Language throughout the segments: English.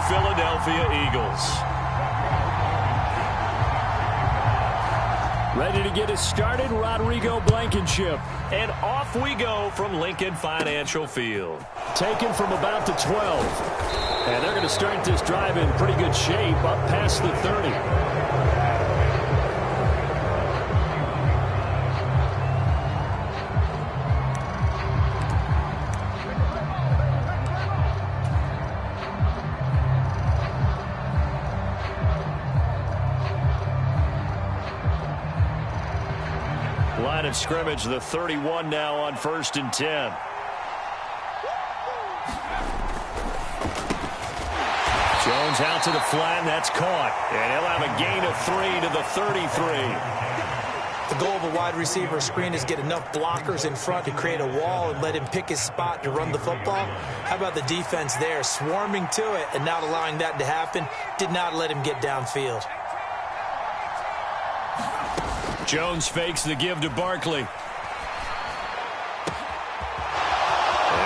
Philadelphia Eagles. Ready to get us started, Rodrigo Blankenship. And off we go from Lincoln Financial Field. Taken from about the 12. And they're going to start this drive in pretty good shape up past the 30. Line of scrimmage, the 31 now on 1st and 10. Jones out to the flat, and that's caught. And he'll have a gain of 3 to the 33. The goal of a wide receiver screen is get enough blockers in front to create a wall and let him pick his spot to run the football. How about the defense there, swarming to it and not allowing that to happen? Did not let him get downfield. Jones fakes the give to Barkley. And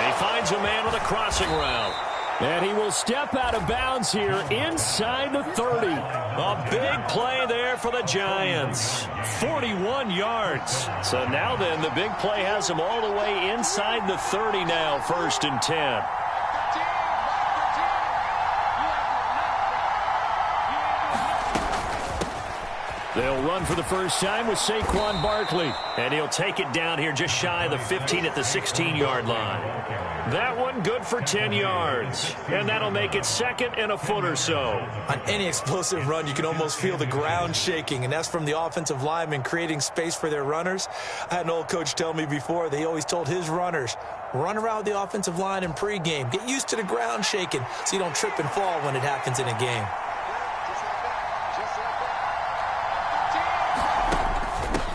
he finds a man with a crossing route. And he will step out of bounds here inside the 30. A big play there for the Giants. 41 yards. So now then, the big play has him all the way inside the 30 now, 1st and 10. They'll run for the first time with Saquon Barkley. And he'll take it down here just shy of the 15 at the 16-yard line. That one good for 10 yards. And that'll make it 2nd and a foot or so. On any explosive run, you can almost feel the ground shaking, and that's from the offensive linemen creating space for their runners. I had an old coach tell me before, they always told his runners, run around the offensive line in pregame. Get used to the ground shaking so you don't trip and fall when it happens in a game.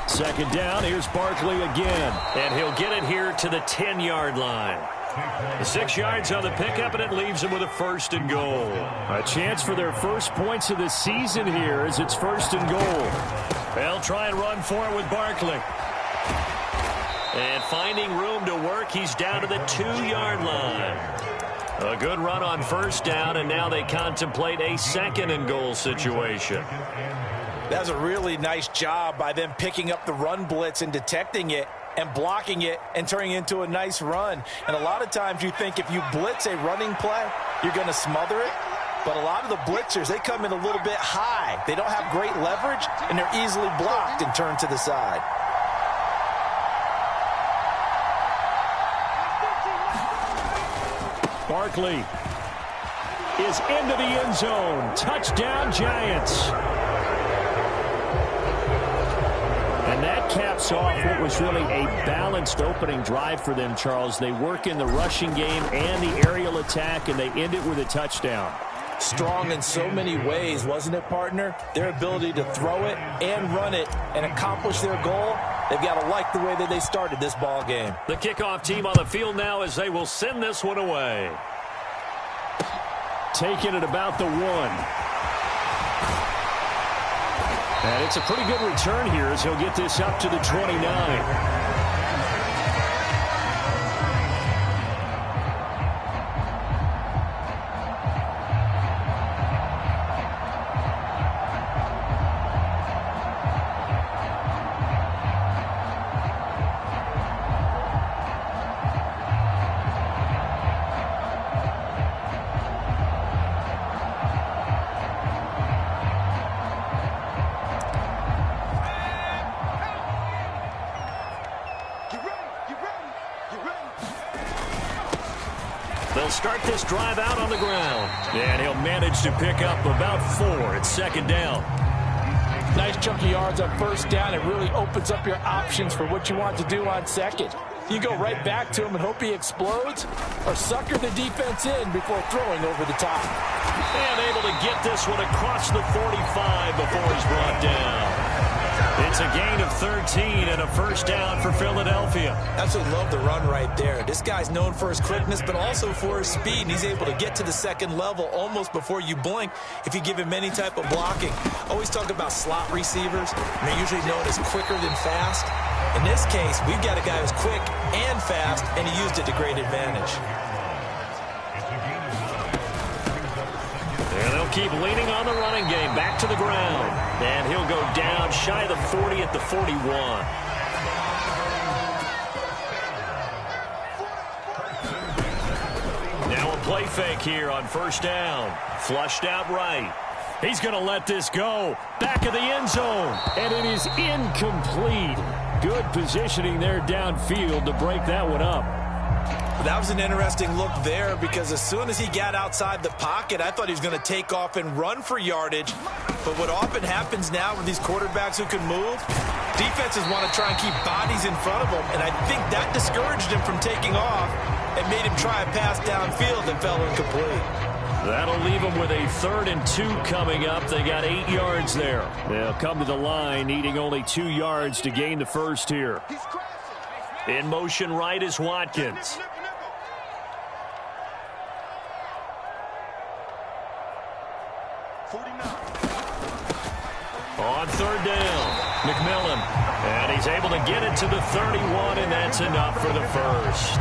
Second down, here's Barkley again. And he'll get it here to the 10-yard line. The 6 yards on the pickup, and it leaves him with a 1st and goal. A chance for their first points of the season here as it's 1st and goal. They'll try and run for it with Barkley. And finding room to work, he's down to the 2-yard line. A good run on 1st down, and now they contemplate a 2nd and goal situation. That's a really nice job by them picking up the run blitz and detecting it and blocking it and turning it into a nice run. And a lot of times you think if you blitz a running play, you're going to smother it. But a lot of the blitzers, they come in a little bit high. They don't have great leverage, and they're easily blocked and turned to the side. Barkley is into the end zone. Touchdown, Giants. And that caps off what was really a balanced opening drive for them, Charles. They work in the rushing game and the aerial attack, and they end it with a touchdown. Strong in so many ways, wasn't it, partner? Their ability to throw it and run it and accomplish their goal, they've got to like the way that they started this ball game. The kickoff team on the field now as they will send this one away. Taking it about the 1. And it's a pretty good return here as he'll get this up to the 29. They'll start this drive out on the ground. And he'll manage to pick up about 4 at 2nd down. Nice chunky yards on 1st down. It really opens up your options for what you want to do on 2nd. You go right back to him and hope he explodes, or sucker the defense in before throwing over the top. And able to get this one across the 45 before he's brought down. It's a gain of 13 and a 1st down for Philadelphia. Absolutely love the run right there. This guy's known for his quickness, but also for his speed. And he's able to get to the 2nd level almost before you blink if you give him any type of blocking. Always talk about slot receivers, and they're usually known as quicker than fast. In this case, we've got a guy who's quick and fast, and he used it to great advantage. keep leaning on the running game. Back to the ground. And he'll go down shy of the 40 at the 41. Now a play fake here on first down. Flushed out right. He's going to let this go. Back of the end zone. And it is incomplete. Good positioning there downfield to break that one up. That was an interesting look there because as soon as he got outside the pocket, I thought he was going to take off and run for yardage. But what often happens now with these quarterbacks who can move, defenses want to try and keep bodies in front of them. And I think that discouraged him from taking off and made him try a pass downfield that fell incomplete. That'll leave them with a 3rd and 2 coming up. They got 8 yards there. They'll come to the line needing only 2 yards to gain the first here. In motion right is Watkins. On 3rd down, McMillan. And he's able to get it to the 31, and that's enough for the first.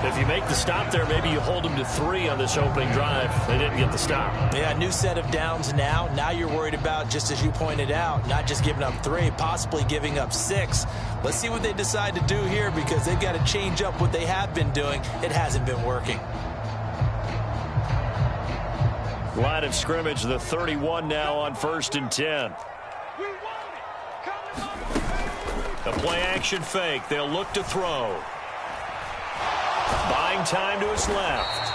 If you make the stop there, maybe you hold them to 3 on this opening drive. They didn't get the stop. Yeah, new set of downs now. Now you're worried about, just as you pointed out, not just giving up 3, possibly giving up 6. Let's see what they decide to do here because they've got to change up what they have been doing. It hasn't been working. Line of scrimmage, the 31 now on 1st and 10. A play action fake. They'll look to throw. Buying time to his left.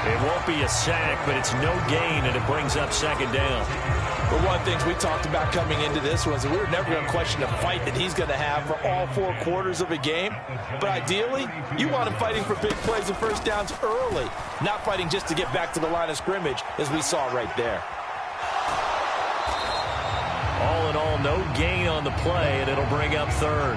It won't be a sack, but it's no gain, and it brings up 2nd down. But one of the things we talked about coming into this was that we were never going to question the fight that he's going to have for all 4 quarters of a game. But ideally, you want him fighting for big plays and first downs early, not fighting just to get back to the line of scrimmage, as we saw right there. All in all, no gain on the play, and it'll bring up 3rd.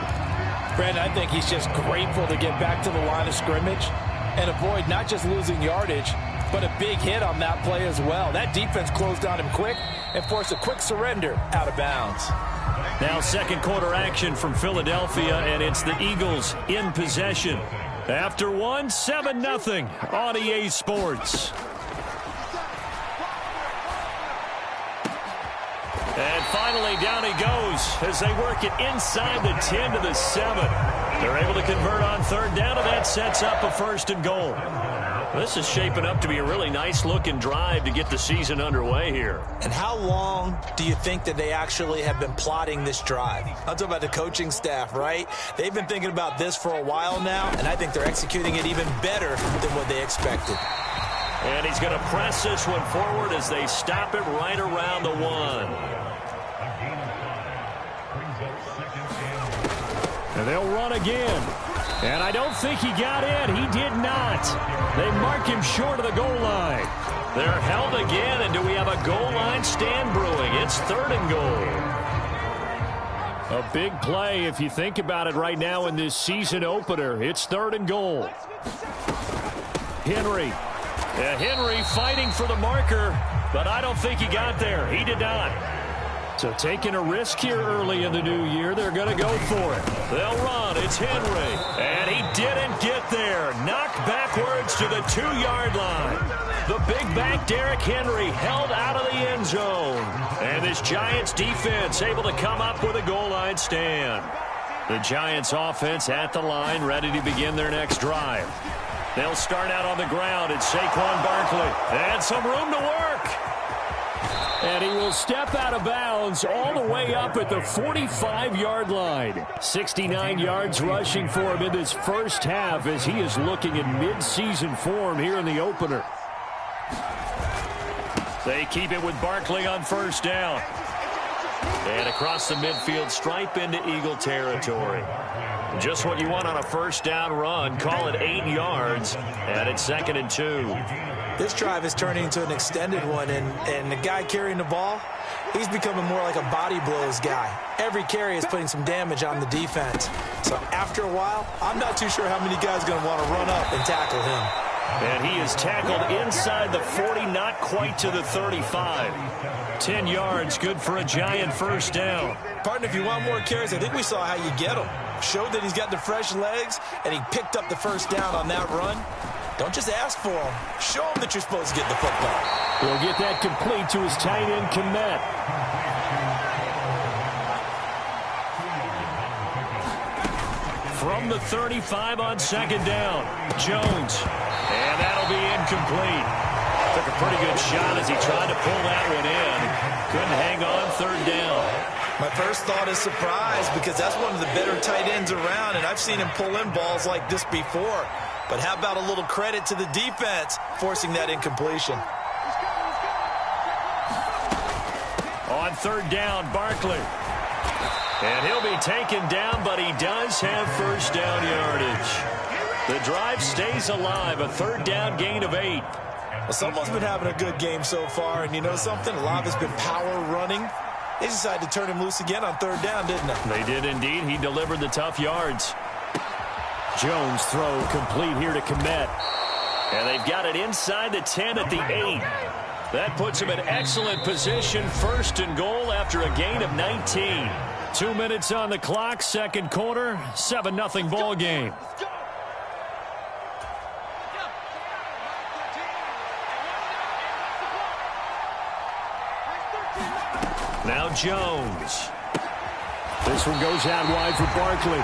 Brandon, I think he's just grateful to get back to the line of scrimmage and avoid not just losing yardage, but a big hit on that play as well. That defense closed on him quick and forced a quick surrender out of bounds. Now 2nd quarter action from Philadelphia, and it's the Eagles in possession. After 1, 7-0 on EA Sports. And finally, down he goes as they work it inside the 10 to the 7. They're able to convert on 3rd down, and that sets up a 1st and goal. This is shaping up to be a really nice-looking drive to get the season underway here. And how long do you think that they actually have been plotting this drive? I'm talking about the coaching staff, right? They've been thinking about this for a while now, and I think they're executing it even better than what they expected. And he's going to press this one forward as they stop it right around the 1. And they'll run again. And I don't think he got in. He did not. They mark him short of the goal line. They're held again, and do we have a goal line stand brewing? It's 3rd and goal. A big play if you think about it right now in this season opener. It's 3rd and goal. Henry. Henry fighting for the marker, but I don't think he got there. He did not. So taking a risk here early in the new year, they're going to go for it. They'll run. It's Henry. And he didn't get there. Knocked backwards to the 2-yard line. The big back Derrick Henry held out of the end zone. And this Giants defense able to come up with a goal line stand. The Giants offense at the line, ready to begin their next drive. They'll start out on the ground. It's Saquon Barkley. And some room to work. And he will step out of bounds all the way up at the 45-yard line. 69 yards rushing for him in this first half as he is looking in mid-season form here in the opener. They keep it with Barkley on 1st down. And across the midfield stripe into Eagle territory. Just what you want on a 1st down run. Call it 8 yards. And it's 2nd and 2. This drive is turning into an extended one, and the guy carrying the ball, he's becoming more like a body blows guy. Every carry is putting some damage on the defense. So after a while, I'm not too sure how many guys are going to want to run up and tackle him. And he is tackled inside the 40, not quite to the 35. 10 yards, good for a Giant 1st down. Partner, if you want more carries, I think we saw how you get them. Showed that he's got the fresh legs, and he picked up the 1st down on that run. Don't just ask for them. Show them that you're supposed to get the football. He'll get that complete to his tight end, Kmet. From the 35 on second down, Jones. And that'll be incomplete. Took a pretty good shot as he tried to pull that one in. Couldn't hang on third down. My first thought is surprise because that's one of the better tight ends around, and I've seen him pull in balls like this before. But how about a little credit to the defense forcing that incompletion? On third down, Barkley. And he'll be taken down, but he does have first down yardage. The drive stays alive, a third down gain of 8. Well, someone's been having a good game so far, and you know something? A lot of it's been power running. They decided to turn him loose again on third down, didn't they? They did indeed. He delivered the tough yards. Jones throw complete here to Kmet. And they've got it inside the 10 at the 8. That puts him in excellent position, first and goal after a gain of 19. 2 minutes on the clock, second quarter, 7-0 ball game. Now Jones. This one goes out wide for Barkley.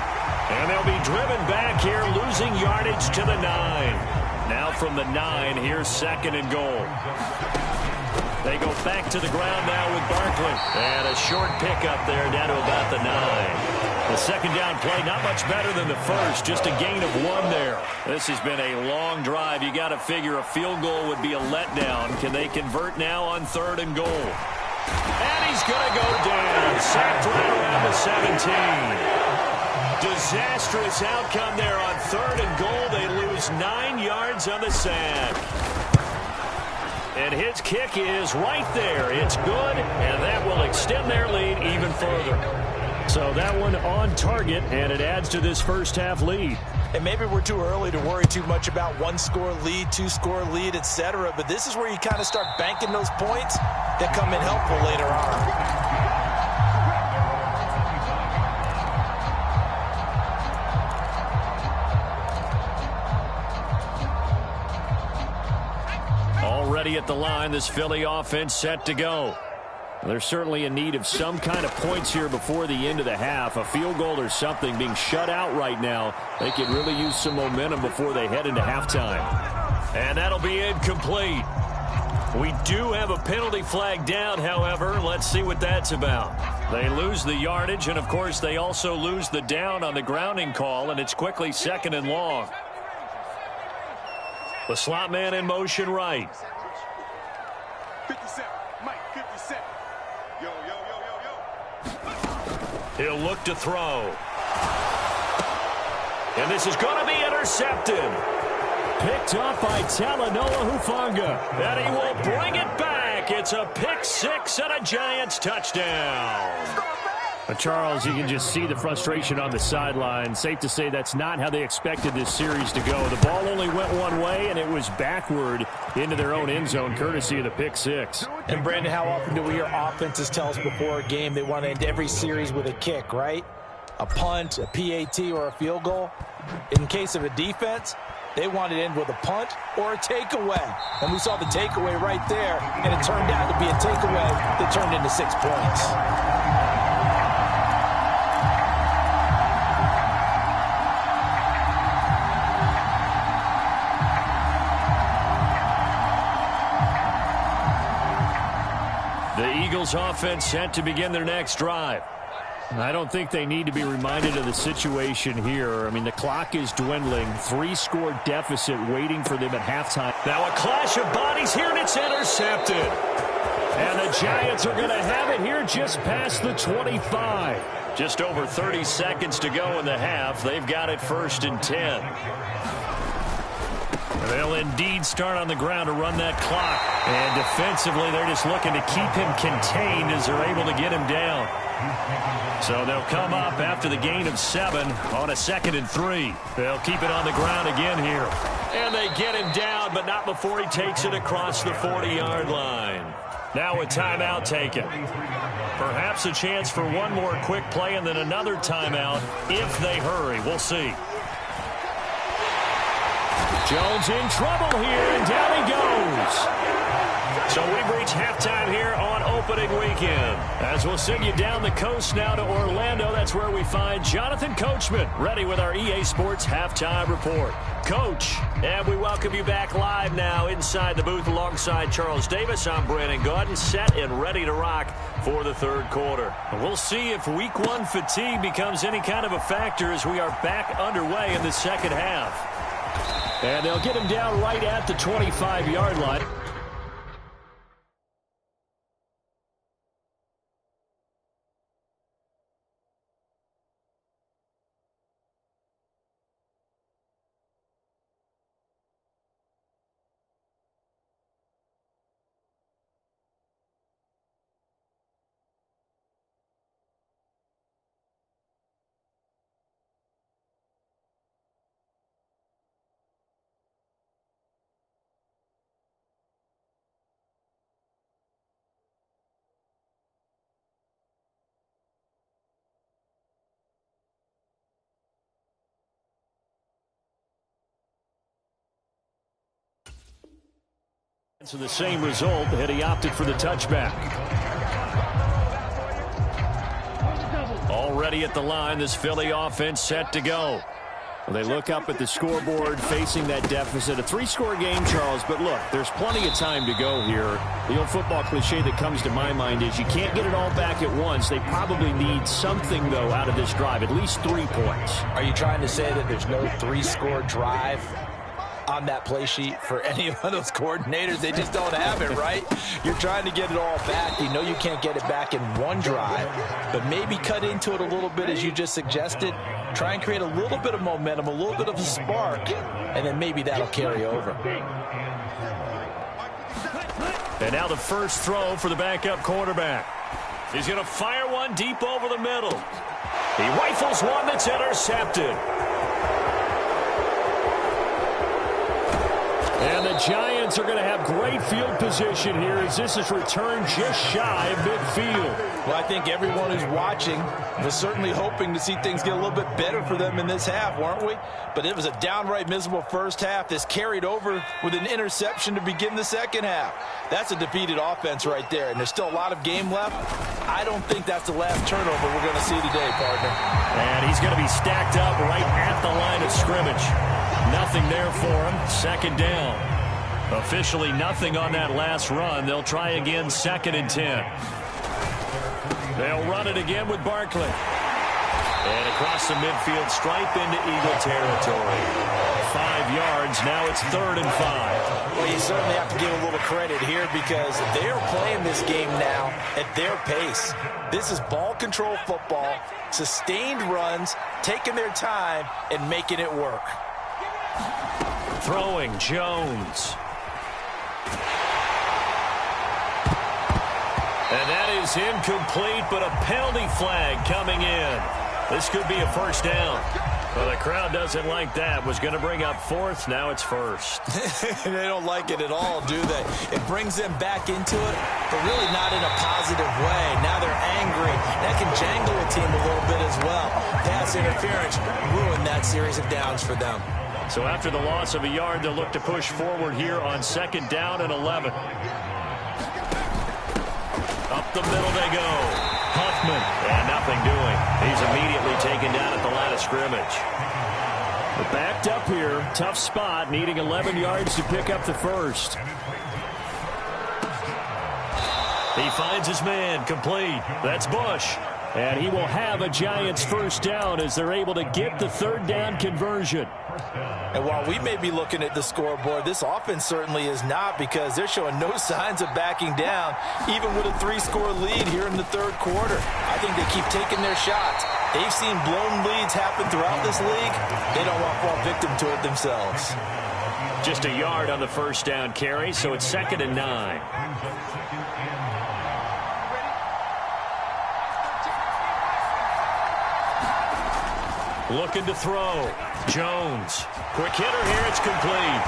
And they'll be driven back here, losing yardage to the 9. Now from the 9, here's second and goal. They go back to the ground now with Barkley. And a short pickup there down to about the 9. The second down play, not much better than the first, just a gain of 1 there. This has been a long drive. You got to figure a field goal would be a letdown. Can they convert now on third and goal? And he's going to go down. Sacked right around the 17. Disastrous outcome there on third and goal. They lose 9 yards on the sack. And his kick is right there. It's good, and that will extend their lead even further. So that one on target, and it adds to this first half lead. And maybe we're too early to worry too much about 1-score lead, 2-score lead, etc. But this is where you kind of start banking those points that come in helpful later on. Already at the line, this Philly offense set to go. They're certainly in need of some kind of points here before the end of the half. A field goal or something, being shut out right now. They could really use some momentum before they head into halftime. And that'll be incomplete. We do have a penalty flag down, however. Let's see what that's about. They lose the yardage, and of course they also lose the down on the grounding call, and it's quickly second and long. The slot man in motion right. 57, Mike, 57. Yo, yo, yo, yo, yo. He'll look to throw. And this is going to be intercepted. Picked off by Talanoa Hufanga. And he will bring it back. It's a pick six and a Giants touchdown. Charles, you can just see the frustration on the sideline. Safe to say that's not how they expected this series to go. The ball only went one way, and it was backward into their own end zone, courtesy of the pick six. And, Brandon, how often do we hear offenses tell us before a game they want to end every series with a kick, right? A punt, a PAT, or a field goal. In case of a defense, they want to end with a punt or a takeaway. And we saw the takeaway right there, and it turned out to be a takeaway that turned into 6 points. The Eagles offense set to begin their next drive. I don't think they need to be reminded of the situation here. I mean, the clock is dwindling. 3-score deficit waiting for them at halftime. Now a clash of bodies here, and it's intercepted. And the Giants are going to have it here just past the 25. Just over 30 seconds to go in the half. They've got it first and 10. They'll indeed start on the ground to run that clock. And defensively, they're just looking to keep him contained as they're able to get him down. So they'll come up after the gain of 7 on a 2nd and 3. They'll keep it on the ground again here. And they get him down, but not before he takes it across the 40-yard line. Now a timeout taken. Perhaps a chance for one more quick play and then another timeout if they hurry. We'll see. Jones in trouble here, and down he goes. So we've reached halftime here on opening weekend. As we'll send you down the coast now to Orlando, that's where we find Jonathan Coachman ready with our EA Sports halftime report. Coach, and we welcome you back live now inside the booth alongside Charles Davis. I'm Brandon Gaudin, set and ready to rock for the third quarter. We'll see if week one fatigue becomes any kind of a factor as we are back underway in the second half. And they'll get him down right at the 25-yard line. So the same result had he opted for the touchback. Already at the line, this Philly offense set to go. Well, they look up at the scoreboard facing that deficit. A three-score game, Charles, but look, there's plenty of time to go here. The old football cliche that comes to my mind is you can't get it all back at once. They probably need something, though, out of this drive, at least 3 points. Are you trying to say that there's no three-score drive on that play sheet for any of those coordinators? They just don't have it, right? You're trying to get it all back. You know you can't get it back in one drive, but maybe cut into it a little bit as you just suggested. Try and create a little bit of momentum, a little bit of a spark, and then maybe that'll carry over. And now the first throw for the backup quarterback. He's going to fire one deep over the middle. He rifles one that's intercepted. And the Giants are going to have great field position here as this is returned just shy of midfield. Well, I think everyone who's watching was certainly hoping to see things get a little bit better for them in this half, weren't we? But it was a downright miserable first half. This carried over with an interception to begin the second half. That's a defeated offense right there, and there's still a lot of game left. I don't think that's the last turnover we're going to see today, partner. And he's going to be stacked up right at the line of scrimmage. Nothing there for him. Second down. Officially nothing on that last run. They'll try again, 2nd and 10. They'll run it again with Barkley. And across the midfield stripe into Eagle territory. 5 yards. Now it's 3rd and 5. Well, you certainly have to give a little credit here because they're playing this game now at their pace. This is ball control football, sustained runs, taking their time, and making it work. Throwing Jones. And that is incomplete, but a penalty flag coming in. This could be a first down. Well, the crowd doesn't like that. Was going to bring up 4th. Now it's 1st. They don't like it at all, do they? It brings them back into it, but really not in a positive way. Now they're angry. That can jangle a team a little bit as well. Pass interference ruined that series of downs for them. So after the loss of a yard, they'll look to push forward here on 2nd down and 11. Up the middle they go. Huffman. And nothing doing. He's immediately taken down at the line of scrimmage. But backed up here. Tough spot. Needing 11 yards to pick up the first. He finds his man. Complete. That's Bush. And he will have a Giants first down as they're able to get the 3rd down conversion. And while we may be looking at the scoreboard, this offense certainly is not because they're showing no signs of backing down, even with a 3-score lead here in the 3rd quarter. I think they keep taking their shots. They've seen blown leads happen throughout this league. They don't want to fall victim to it themselves. Just a yard on the first down carry, so it's 2nd and 9. Looking to throw. Jones. Quick hitter here. It's complete.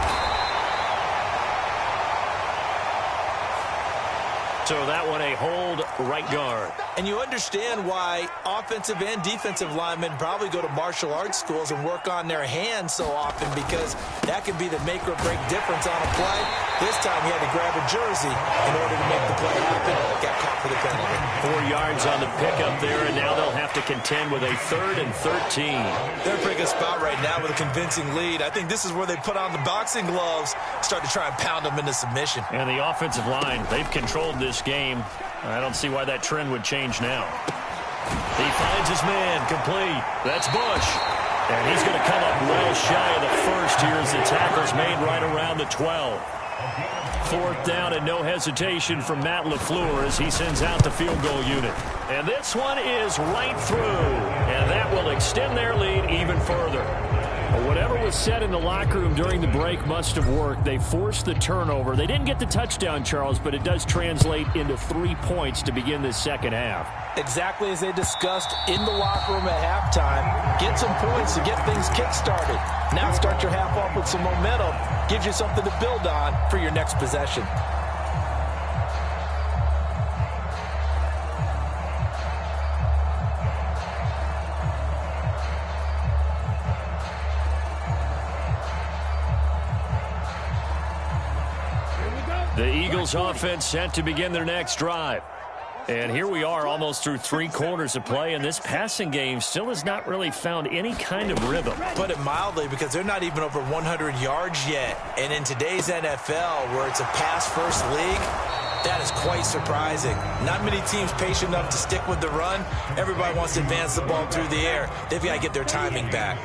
So that one a hold right guard. And you understand why offensive and defensive linemen probably go to martial arts schools and work on their hands so often, because that can be the make or break difference on a play. This time he had to grab a jersey in order to make the play happen. Got caught for the penalty. 4 yards on the pickup there, and now they'll have to contend with a 3rd and 13. They're in a pretty good spot right now with a convincing lead. I think this is where they put on the boxing gloves, start to try and pound them into submission. And the offensive line, they've controlled this game. I don't see why that trend would change now. He finds his man, complete. That's Bush. And he's going to come up well shy of the first here as the tackle's made right around the 12. 4th down and no hesitation from Matt LaFleur as he sends out the field goal unit. And this one is right through. And that will extend their lead even further. Whatever was said in the locker room during the break must have worked. They forced the turnover. They didn't get the touchdown, Charles, but it does translate into 3 points to begin this second half. Exactly as they discussed in the locker room at halftime. Get some points to get things kick-started. Now start your half off with some momentum. Gives you something to build on for your next possession. The Eagles offense set to begin their next drive. And here we are almost through 3 quarters of play, and this passing game still has not really found any kind of rhythm. Put it mildly, because they're not even over 100 yards yet. And in today's NFL, where it's a pass-first league, that is quite surprising. Not many teams patient enough to stick with the run. Everybody wants to advance the ball through the air. They've got to get their timing back.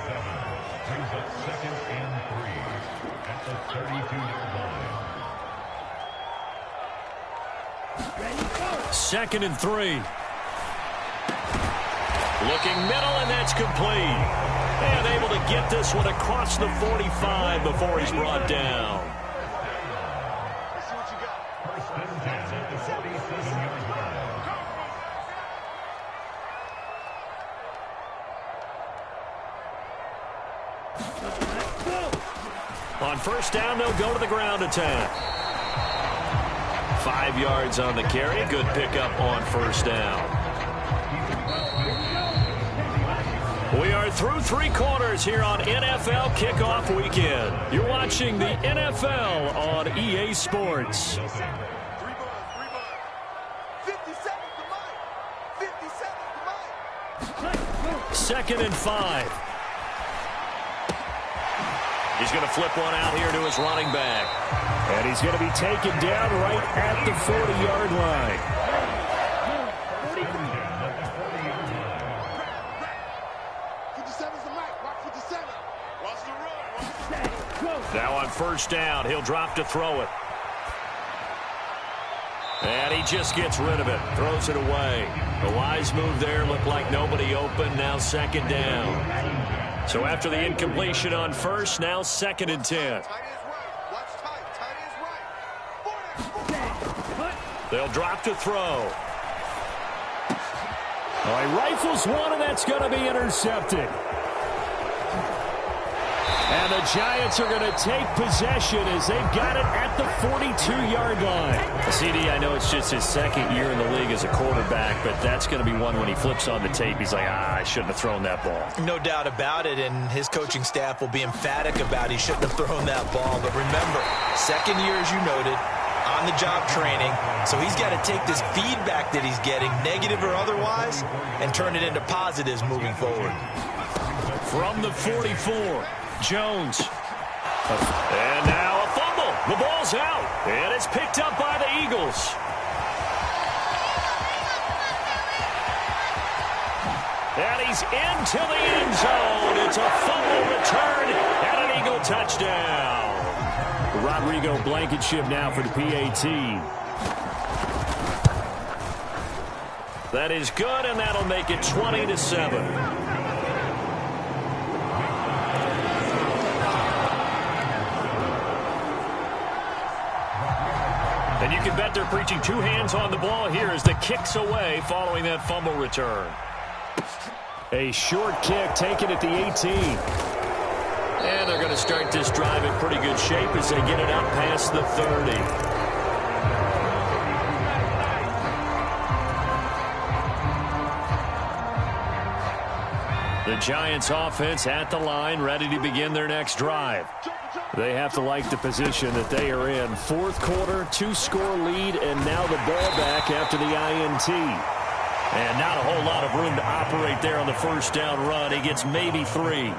2nd and 3. Looking middle, and that's complete. And able to get this one across the 45 before he's brought down. On 1st down, they'll go to the ground attack. 5 yards on the carry. Good pickup on 1st down. We are through 3 quarters here on NFL Kickoff Weekend. You're watching the NFL on EA Sports. 3 balls. 50 seconds to Mike. 50 seconds to Mike. 2nd and 5. He's going to flip one out here to his running back. And he's going to be taken down right at the 40-yard line. 57's the Mike. Watch 57. Watch the run. Now on 1st down, he'll drop to throw it. And he just gets rid of it. Throws it away. A wise move there. Looked like nobody open. Now 2nd down. So after the incompletion on 1st, now 2nd and 10. Tight is right. Watch tight. Tight is right. They'll drop to throw. Oh, he rifles one, and that's going to be intercepted. And the Giants are going to take possession as they've got it at the 42-yard line. CD, I know it's just his 2nd year in the league as a quarterback, but that's going to be one when he flips on the tape. He's like, I shouldn't have thrown that ball. No doubt about it, and his coaching staff will be emphatic about he shouldn't have thrown that ball. But remember, 2nd year, as you noted, on-the-job training, so he's got to take this feedback that he's getting, negative or otherwise, and turn it into positives moving forward. From the 44. Jones. And now a fumble. The ball's out. And it's picked up by the Eagles. And he's into the end zone. It's a fumble return and an Eagle touchdown. Rodrigo Blankenship now for the PAT. That is good, and that'll make it 20-7. And you can bet they're preaching 2 hands on the ball here as the kick's away following that fumble return. A short kick taken at the 18. And they're going to start this drive in pretty good shape as they get it out past the 30. The Giants offense at the line, ready to begin their next drive. They have to like the position that they are in. Fourth quarter, 2-score lead, and now the ball back after the INT. And not a whole lot of room to operate there on the first down run. He gets maybe 3.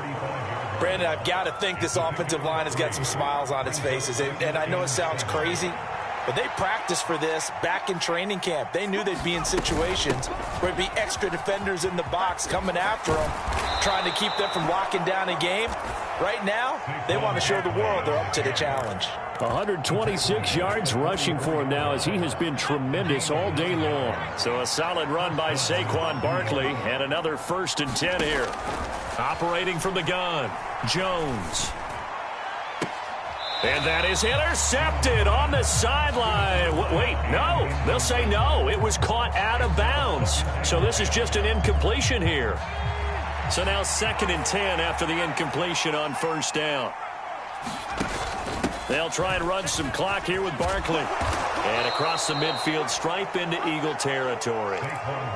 Brandon, I've got to think this offensive line has got some smiles on its faces. And I know it sounds crazy, but they practiced for this back in training camp. They knew they'd be in situations where there'd be extra defenders in the box coming after them, trying to keep them from locking down a game. Right now, they want to show the world they're up to the challenge. 126 yards rushing for him now as he has been tremendous all day long. So a solid run by Saquon Barkley and another 1st and 10 here. Operating from the gun, Jones. And that is intercepted on the sideline. Wait, no. They'll say no. It was caught out of bounds. So this is just an incompletion here. So now 2nd and 10 after the incompletion on 1st down. They'll try and run some clock here with Barkley. And across the midfield stripe into Eagle territory.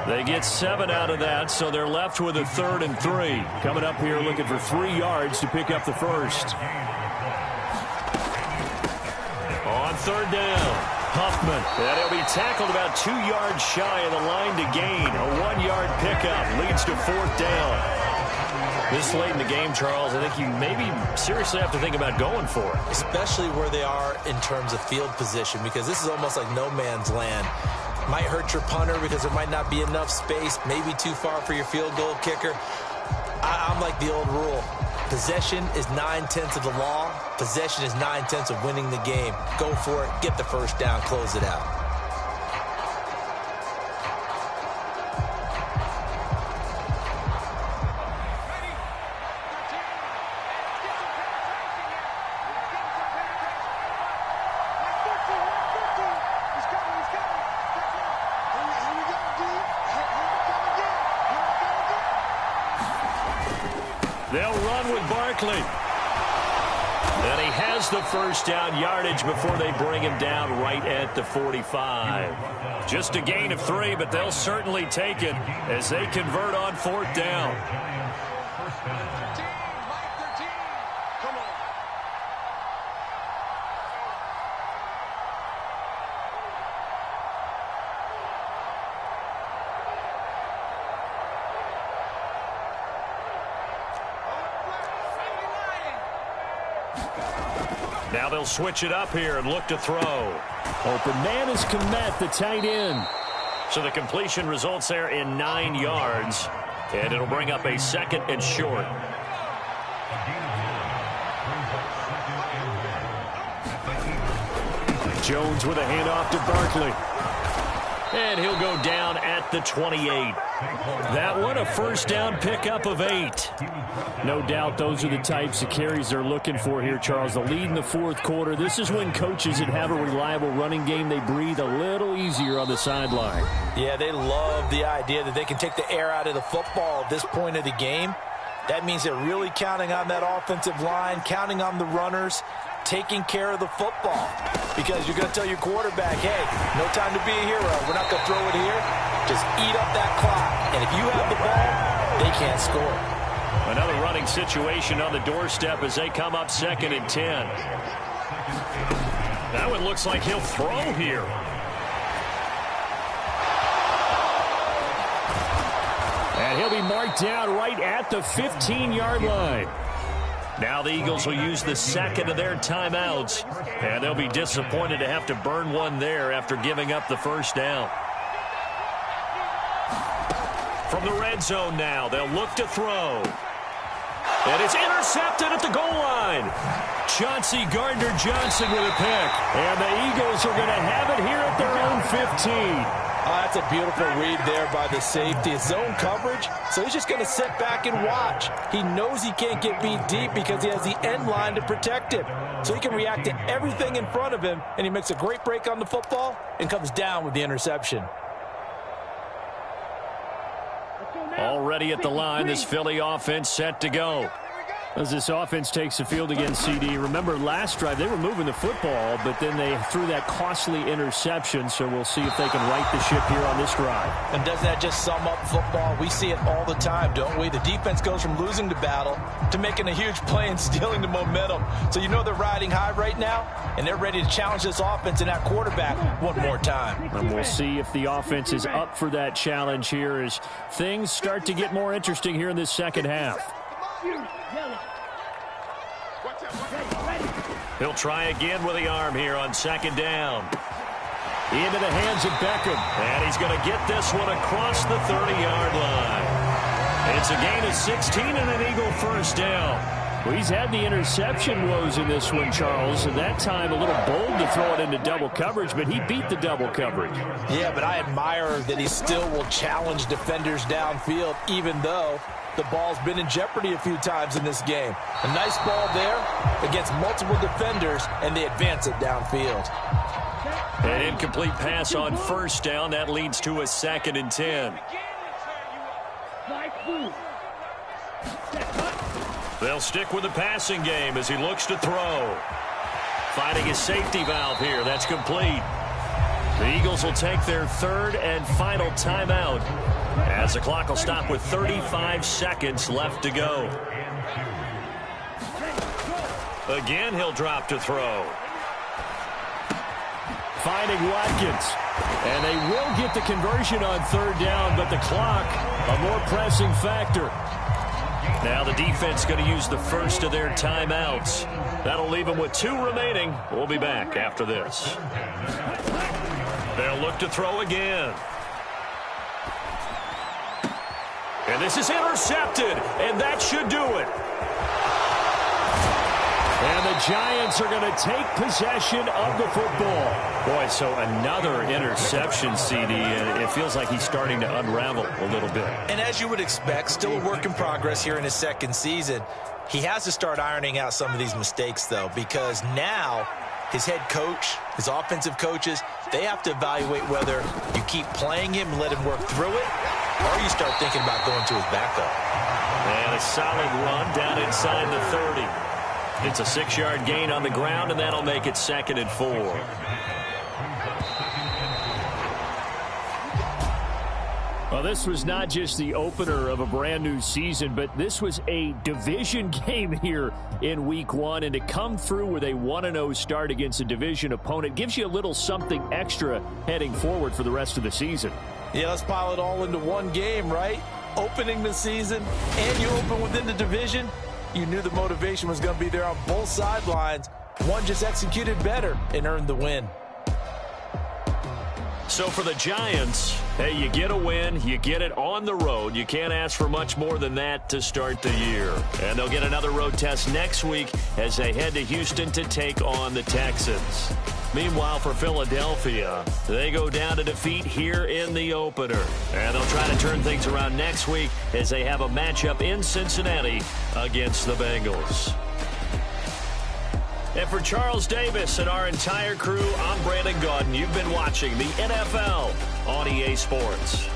They get 7 out of that, so they're left with a 3rd and 3. Coming up here looking for 3 yards to pick up the first. On 3rd down, Huffman. And he'll be tackled about 2 yards shy of the line to gain. A 1-yard pickup leads to 4th down. This late in the game, Charles, I think you maybe seriously have to think about going for it. Especially where they are in terms of field position, because this is almost like no man's land. Might hurt your punter because there might not be enough space, maybe too far for your field goal kicker. I'm like the old rule. Possession is 9/10 of the law. Possession is 9/10 of winning the game. Go for it. Get the first down. Close it out. They'll run with Barkley. And he has the first down yardage before they bring him down right at the 45. Just a gain of 3, but they'll certainly take it as they convert on 4th down. Now they'll switch it up here and look to throw. Open man is Kmet, the tight end. So the completion results there in 9 yards. And it'll bring up a 2nd and short. Jones with a handoff to Barkley. And he'll go down at the 28. That one a first down pickup of 8. No doubt those are the types of carries they're looking for here, Charles. The lead in the 4th quarter. This is when coaches that have a reliable running game, they breathe a little easier on the sideline. Yeah, they love the idea that they can take the air out of the football at this point of the game. That means they're really counting on that offensive line, counting on the runners, taking care of the football. Because you're going to tell your quarterback, hey, no time to be a hero. We're not going to throw it here. Just eat up that clock. And if you have the ball, they can't score. Another running situation on the doorstep as they come up 2nd and 10. That one looks like he'll throw here. And he'll be marked down right at the 15-yard line. Now the Eagles will use the 2nd of their timeouts. And they'll be disappointed to have to burn one there after giving up the first down. From the red zone now, they'll look to throw. And it's intercepted at the goal line. Chauncey Gardner-Johnson with a pick. And the Eagles are going to have it here at their own 15. Oh, that's a beautiful read there by the safety. It's zone coverage, so he's just going to sit back and watch. He knows he can't get beat deep because he has the end line to protect him. So he can react to everything in front of him, and he makes a great break on the football and comes down with the interception. Already at the line, this Philly offense set to go. As this offense takes the field against CD, remember last drive they were moving the football, but then they threw that costly interception, so we'll see if they can right the ship here on this drive. And doesn't that just sum up football? We see it all the time, don't we? The defense goes from losing the battle to making a huge play and stealing the momentum. So you know they're riding high right now, and they're ready to challenge this offense and that quarterback one more time. And we'll see if the offense is up for that challenge here as things start to get more interesting here in this second half. He'll try again with the arm here on second down. Into the hands of Beckham. And he's going to get this one across the 30-yard line. It's a gain of 16 and an Eagle first down. Well, he's had the interception woes in this one, Charles, and that time a little bold to throw it into double coverage, but he beat the double coverage. Yeah, but I admire that he still will challenge defenders downfield, even though the ball's been in jeopardy a few times in this game. A nice ball there against multiple defenders, and they advance it downfield. An incomplete pass on first down. That leads to a 2nd and 10. They'll stick with the passing game as he looks to throw. Finding his safety valve here. That's complete. The Eagles will take their 3rd and final timeout as the clock will stop with 35 seconds left to go. Again, he'll drop to throw. Finding Watkins. And they will get the conversion on 3rd down, but the clock, a more pressing factor. Now the defense going to use the first of their timeouts. That'll leave them with 2 remaining. We'll be back after this. They'll look to throw again. And this is intercepted, and that should do it. And the Giants are going to take possession of the football. Boy, so another interception, CD, and it feels like he's starting to unravel a little bit. And as you would expect, still a work in progress here in his 2nd season. He has to start ironing out some of these mistakes, though, because now his head coach, his offensive coaches, they have to evaluate whether you keep playing him and let him work through it, or you start thinking about going to his backup. And a solid run down inside the 30. It's a 6-yard gain on the ground, and that'll make it 2nd and 4. Well, this was not just the opener of a brand new season, but this was a division game here in week 1. And to come through with a 1-0 start against a division opponent gives you a little something extra heading forward for the rest of the season. Yeah, let's pile it all into one game, right? Opening the season, and you open within the division. You knew the motivation was going to be there on both sidelines. One just executed better and earned the win. So for the Giants, hey, you get a win, you get it on the road. You can't ask for much more than that to start the year. And they'll get another road test next week as they head to Houston to take on the Texans. Meanwhile, for Philadelphia, they go down to defeat here in the opener. And they'll try to turn things around next week as they have a matchup in Cincinnati against the Bengals. And for Charles Davis and our entire crew, I'm Brandon Gaudin. You've been watching the NFL on EA Sports.